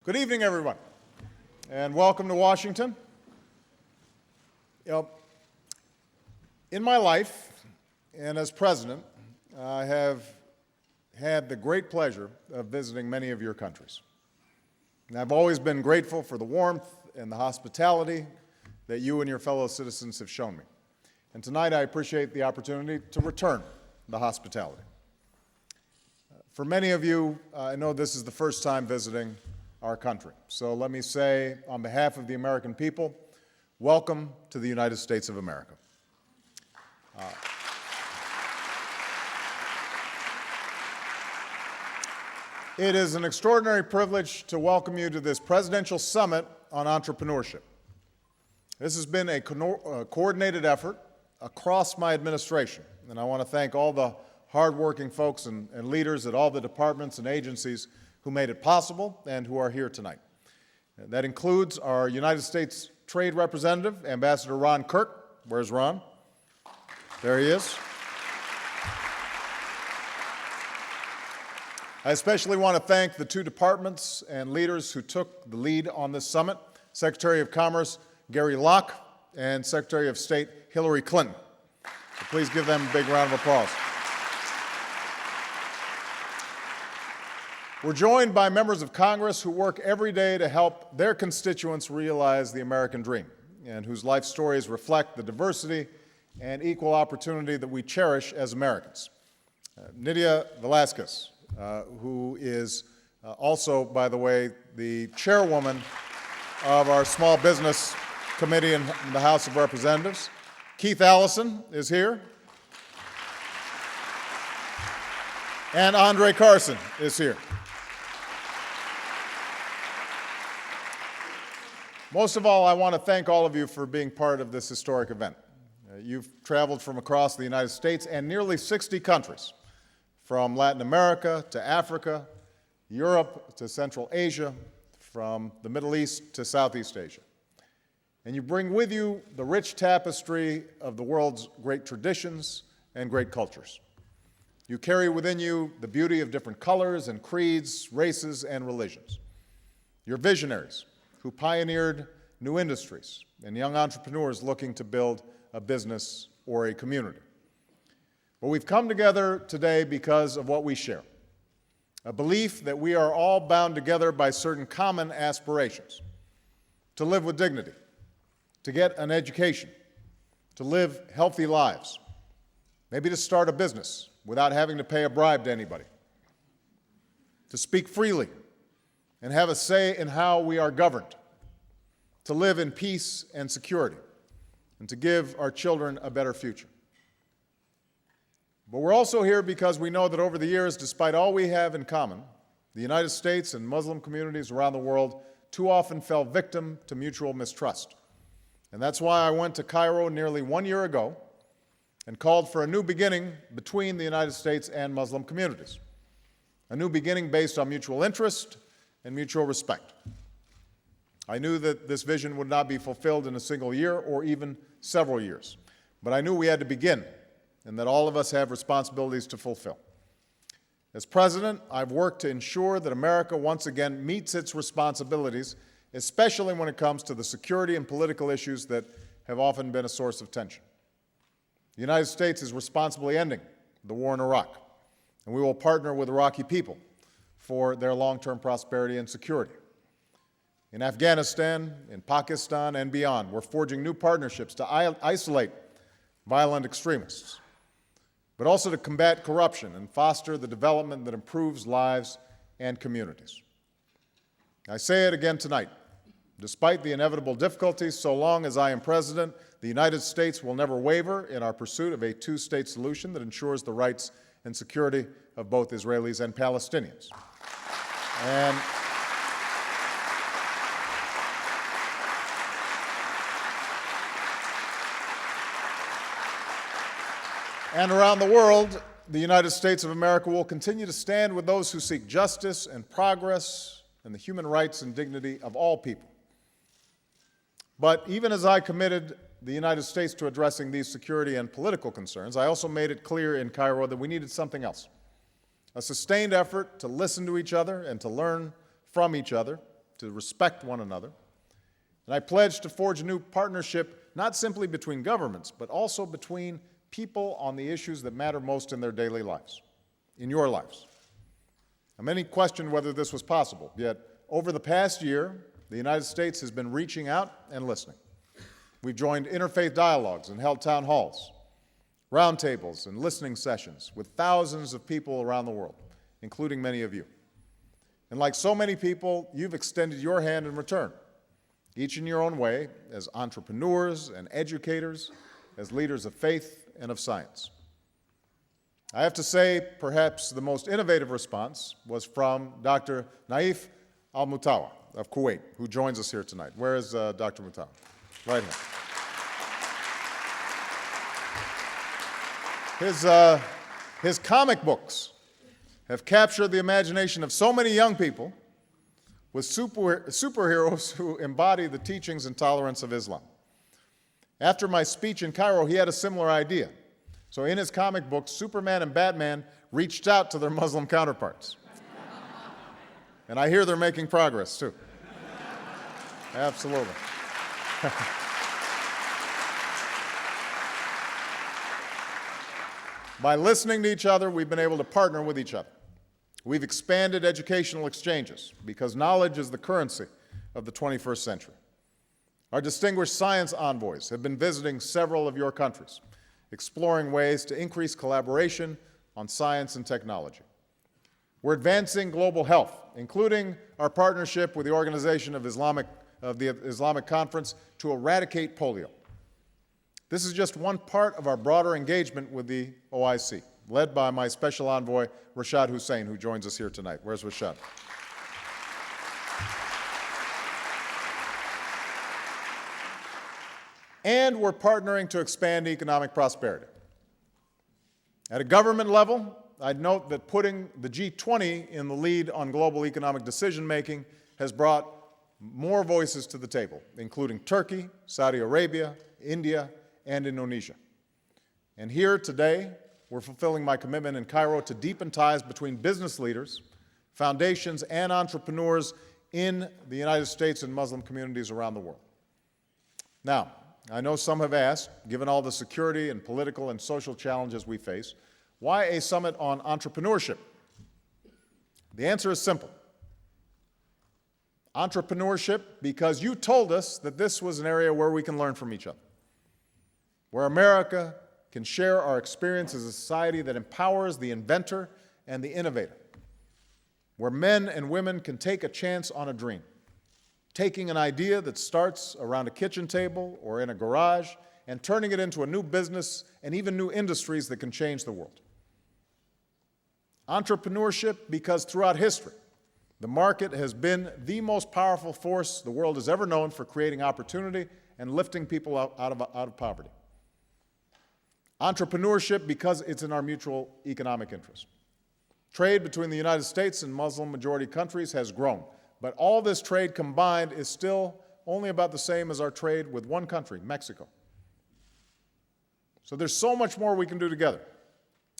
Good evening, everyone, and welcome to Washington. In my life, and as president, I have had the great pleasure of visiting many of your countries. And I've always been grateful for the warmth and the hospitality that you and your fellow citizens have shown me. And tonight I appreciate the opportunity to return the hospitality. For many of you, I know this is the first time visiting our country. So let me say, on behalf of the American people, welcome to the United States of America. It is an extraordinary privilege to welcome you to this presidential summit on entrepreneurship. This has been a coordinated effort across my administration, and I want to thank all the hardworking folks and leaders at all the departments and agencies who made it possible and who are here tonight. That includes our United States Trade Representative, Ambassador Ron Kirk. Where's Ron? There he is. I especially want to thank the two departments and leaders who took the lead on this summit, Secretary of Commerce Gary Locke and Secretary of State Hillary Clinton. So please give them a big round of applause. We're joined by members of Congress who work every day to help their constituents realize the American dream and whose life stories reflect the diversity and equal opportunity that we cherish as Americans. Nydia Velasquez, who is also, by the way, the chairwoman of our Small Business Committee in the House of Representatives. Keith Allison is here. And Andre Carson is here. Most of all, I want to thank all of you for being part of this historic event. You've traveled from across the United States and nearly 60 countries, from Latin America to Africa, Europe to Central Asia, from the Middle East to Southeast Asia. And you bring with you the rich tapestry of the world's great traditions and great cultures. You carry within you the beauty of different colors and creeds, races, and religions. You're visionaries who pioneered new industries and young entrepreneurs looking to build a business or a community. But we've come together today because of what we share, a belief that we are all bound together by certain common aspirations: to live with dignity, to get an education, to live healthy lives, maybe to start a business without having to pay a bribe to anybody, to speak freely and have a say in how we are governed, to live in peace and security, and to give our children a better future. But we're also here because we know that over the years, despite all we have in common, the United States and Muslim communities around the world too often fell victim to mutual mistrust. And that's why I went to Cairo nearly 1 year ago and called for a new beginning between the United States and Muslim communities, a new beginning based on mutual interest and mutual respect. I knew that this vision would not be fulfilled in a single year or even several years, but I knew we had to begin and that all of us have responsibilities to fulfill. As president, I've worked to ensure that America once again meets its responsibilities, especially when it comes to the security and political issues that have often been a source of tension. The United States is responsibly ending the war in Iraq, and we will partner with Iraqi people for their long-term prosperity and security. In Afghanistan, in Pakistan, and beyond, we're forging new partnerships to isolate violent extremists, but also to combat corruption and foster the development that improves lives and communities. I say it again tonight. Despite the inevitable difficulties, so long as I am president, the United States will never waver in our pursuit of a two-state solution that ensures the rights and security of both Israelis and Palestinians. And around the world, the United States of America will continue to stand with those who seek justice and progress and the human rights and dignity of all people. But even as I committed the United States to addressing these security and political concerns, I also made it clear in Cairo that we needed something else, a sustained effort to listen to each other and to learn from each other to respect one another. And I pledge to forge a new partnership, not simply between governments, but also between people on the issues that matter most in their daily lives, in your lives. Now, many questioned whether this was possible, yet over the past year, the United States has been reaching out and listening. We've joined interfaith dialogues and held town halls, roundtables, and listening sessions with thousands of people around the world, including many of you. And like so many people, you've extended your hand in return, each in your own way, as entrepreneurs and educators, as leaders of faith and of science. I have to say, perhaps the most innovative response was from Dr. Naif Al-Mutawa of Kuwait, who joins us here tonight. Where is Dr. Mutawa? Right here. His comic books have captured the imagination of so many young people with superheroes who embody the teachings and tolerance of Islam. After my speech in Cairo, he had a similar idea. So in his comic books, Superman and Batman reached out to their Muslim counterparts. And I hear they're making progress, too. Absolutely. By listening to each other, we've been able to partner with each other. We've expanded educational exchanges because knowledge is the currency of the 21st century. Our distinguished science envoys have been visiting several of your countries, exploring ways to increase collaboration on science and technology. We're advancing global health, including our partnership with the Organization of the Islamic Conference to eradicate polio. This is just one part of our broader engagement with the OIC, led by my special envoy, Rashad Hussain, who joins us here tonight. Where's Rashad? And we're partnering to expand economic prosperity. At a government level, I'd note that putting the G20 in the lead on global economic decision-making has brought more voices to the table, including Turkey, Saudi Arabia, India, and Indonesia. And here today, we're fulfilling my commitment in Cairo to deepen ties between business leaders, foundations, and entrepreneurs in the United States and Muslim communities around the world. Now, I know some have asked, given all the security and political and social challenges we face, why a summit on entrepreneurship? The answer is simple. Entrepreneurship, because you told us that this was an area where we can learn from each other, where America can share our experience as a society that empowers the inventor and the innovator, where men and women can take a chance on a dream, taking an idea that starts around a kitchen table or in a garage and turning it into a new business and even new industries that can change the world. Entrepreneurship, because throughout history, the market has been the most powerful force the world has ever known for creating opportunity and lifting people out of poverty. Entrepreneurship, because it's in our mutual economic interest. Trade between the United States and Muslim-majority countries has grown, but all this trade combined is still only about the same as our trade with one country, Mexico. So there's so much more we can do together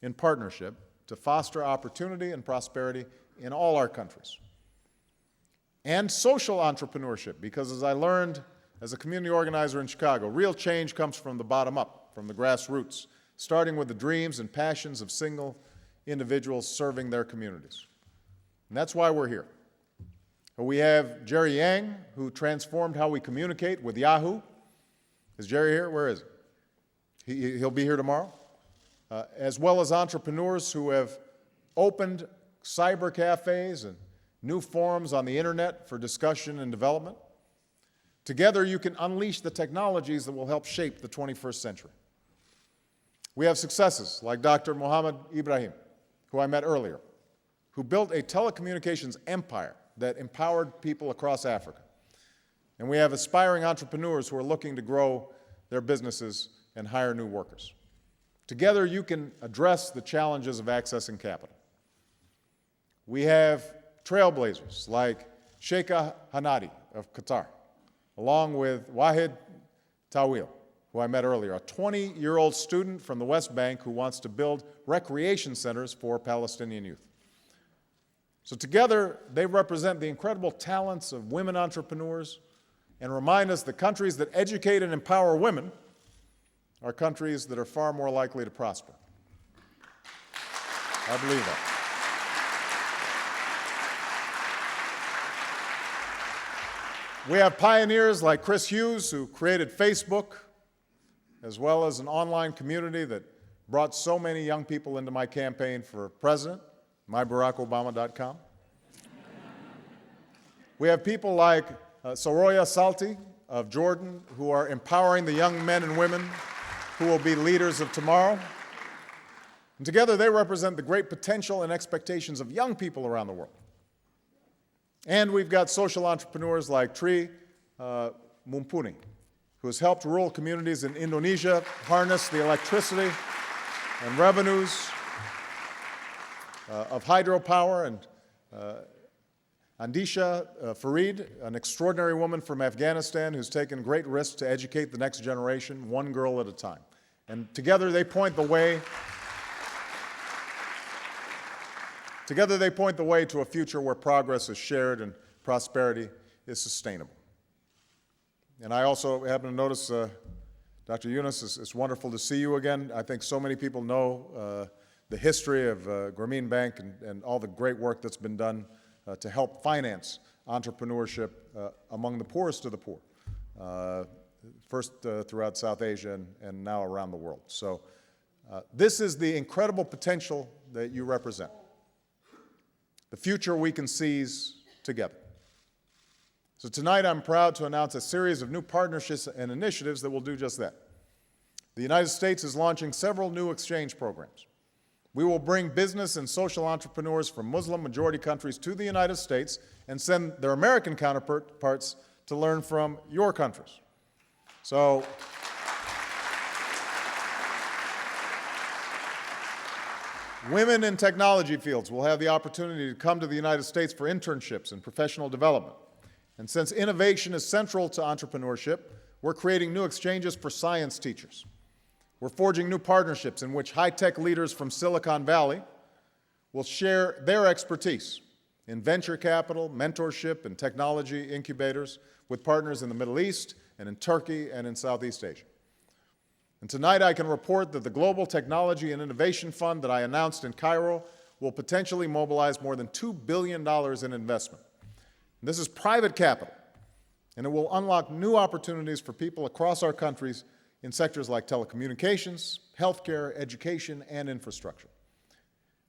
in partnership to foster opportunity and prosperity in all our countries. And social entrepreneurship, because as I learned as a community organizer in Chicago, real change comes from the bottom up, from the grassroots, starting with the dreams and passions of single individuals serving their communities. And that's why we're here. We have Jerry Yang, who transformed how we communicate with Yahoo. Is Jerry here? Where is he? He'll be here tomorrow. As well as entrepreneurs who have opened cyber cafes and new forums on the internet for discussion and development. Together, you can unleash the technologies that will help shape the 21st century. We have successes like Dr. Mohammed Ibrahim, who I met earlier, who built a telecommunications empire that empowered people across Africa. And we have aspiring entrepreneurs who are looking to grow their businesses and hire new workers. Together, you can address the challenges of accessing capital. We have trailblazers like Sheikha Hanadi of Qatar, along with Wahid Tawil, who I met earlier, a 20-year-old student from the West Bank who wants to build recreation centers for Palestinian youth. So together, they represent the incredible talents of women entrepreneurs and remind us that countries that educate and empower women are countries that are far more likely to prosper. I believe that. We have pioneers like Chris Hughes, who created Facebook, as well as an online community that brought so many young people into my campaign for president, mybarackobama.com. We have people like Soraya Salti of Jordan, who are empowering the young men and women who will be leaders of tomorrow. And together they represent the great potential and expectations of young people around the world. And we've got social entrepreneurs like Tri Mumpuni, who has helped rural communities in Indonesia harness the electricity and revenues of hydropower, and Andeisha Farid, an extraordinary woman from Afghanistan who's taken great risks to educate the next generation, one girl at a time. And together they point the way to a future where progress is shared and prosperity is sustainable. And I also happen to notice, Dr. Yunus, it's wonderful to see you again. I think so many people know the history of Grameen Bank and all the great work that's been done to help finance entrepreneurship among the poorest of the poor, first throughout South Asia and now around the world. So this is the incredible potential that you represent, the future we can seize together. So tonight I'm proud to announce a series of new partnerships and initiatives that will do just that. The United States is launching several new exchange programs. We will bring business and social entrepreneurs from Muslim-majority countries to the United States and send their American counterparts to learn from your countries. So, women in technology fields will have the opportunity to come to the United States for internships and professional development. And since innovation is central to entrepreneurship, we're creating new exchanges for science teachers. We're forging new partnerships in which high-tech leaders from Silicon Valley will share their expertise in venture capital, mentorship, and technology incubators with partners in the Middle East and in Turkey and in Southeast Asia. And tonight I can report that the Global Technology and Innovation Fund that I announced in Cairo will potentially mobilize more than $2 billion in investment. This is private capital, and it will unlock new opportunities for people across our countries in sectors like telecommunications, healthcare, education, and infrastructure.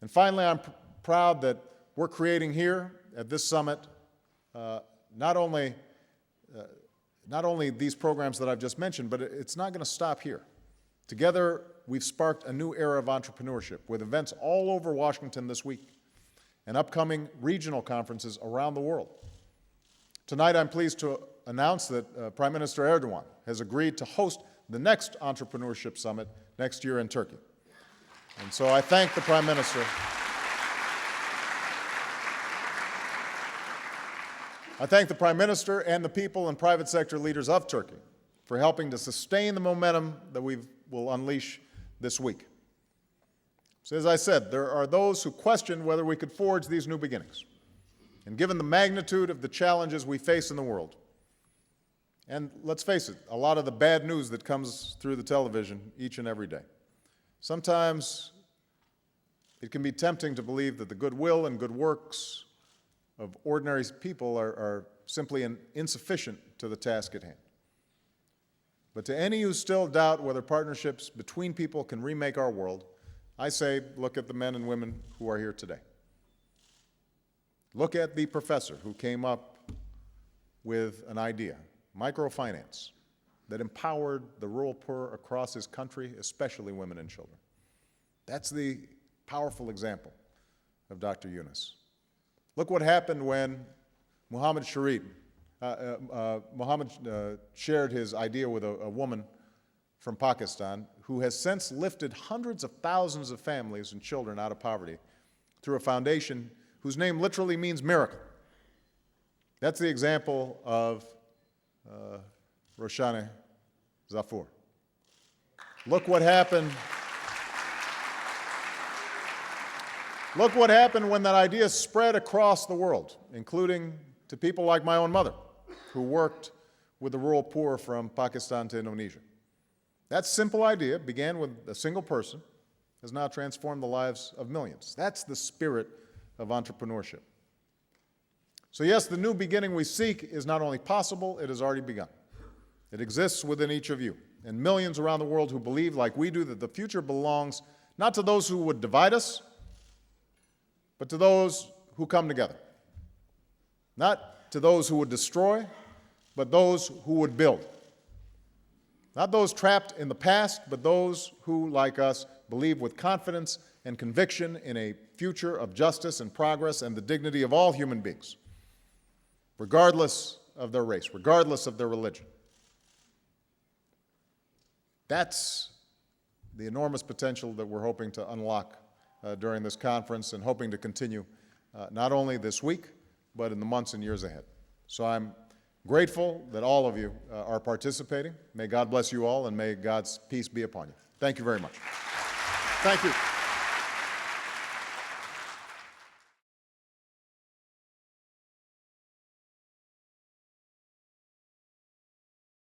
And finally, I'm proud that we're creating here at this summit not only these programs that I've just mentioned, but it's not going to stop here. Together, we've sparked a new era of entrepreneurship with events all over Washington this week and upcoming regional conferences around the world. Tonight, I'm pleased to announce that Prime Minister Erdogan has agreed to host the next Entrepreneurship Summit next year in Turkey. And so I thank the Prime Minister. I thank the Prime Minister and the people and private sector leaders of Turkey for helping to sustain the momentum that we will unleash this week. So as I said, there are those who question whether we could forge these new beginnings. And given the magnitude of the challenges we face in the world, and let's face it, a lot of the bad news that comes through the television each and every day, sometimes it can be tempting to believe that the goodwill and good works of ordinary people are simply insufficient to the task at hand. But to any who still doubt whether partnerships between people can remake our world, I say, look at the men and women who are here today. Look at the professor who came up with an idea, microfinance, that empowered the rural poor across his country, especially women and children. That's the powerful example of Dr. Yunus. Look what happened when Muhammad shared his idea with a woman from Pakistan who has since lifted hundreds of thousands of families and children out of poverty through a foundation whose name literally means miracle. That's the example of Roshane Zafour. Look what happened Look what happened when that idea spread across the world, including to people like my own mother, who worked with the rural poor from Pakistan to Indonesia. That simple idea began with a single person, has now transformed the lives of millions. That's the spirit of entrepreneurship. So yes, the new beginning we seek is not only possible, it has already begun. It exists within each of you, and millions around the world who believe, like we do, that the future belongs not to those who would divide us, but to those who come together. Not to those who would destroy, but those who would build. Not those trapped in the past, but those who, like us, believe with confidence and conviction in a future of justice and progress and the dignity of all human beings, regardless of their race, regardless of their religion. That's the enormous potential that we're hoping to unlock during this conference and hoping to continue not only this week, but in the months and years ahead. So I'm grateful that all of you are participating. May God bless you all, and may God's peace be upon you. Thank you very much. Thank you.